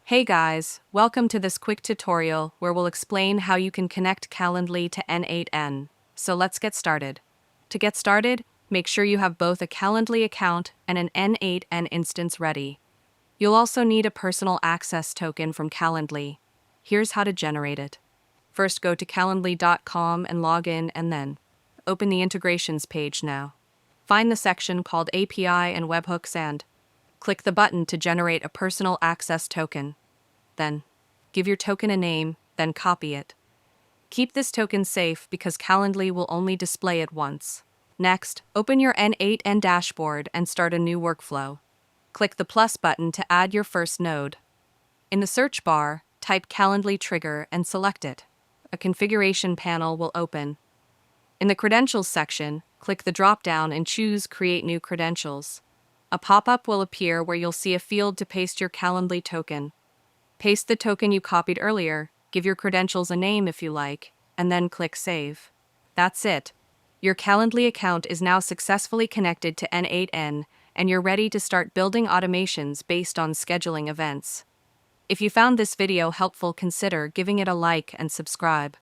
Hey guys, welcome to this quick tutorial where we'll explain how you can connect Calendly to N8n. So let's get started. To get started, make sure you have both a Calendly account and an N8n instance ready. You'll also need a personal access token from Calendly. Here's how to generate it. First, go to calendly.com and log in, and then open the integrations page now. Find the section called API and webhooks and click the button to generate a personal access token. Then, give your token a name, then copy it. Keep this token safe because Calendly will only display it once. Next, open your N8n dashboard and start a new workflow. Click the plus button to add your first node. In the search bar, type Calendly trigger and select it. A configuration panel will open. In the credentials section, click the drop-down and choose Create New Credentials. A pop-up will appear where you'll see a field to paste your Calendly token. Paste the token you copied earlier, give your credentials a name if you like, and then click Save. That's it. Your Calendly account is now successfully connected to N8n, and you're ready to start building automations based on scheduling events. If you found this video helpful, consider giving it a like and subscribe.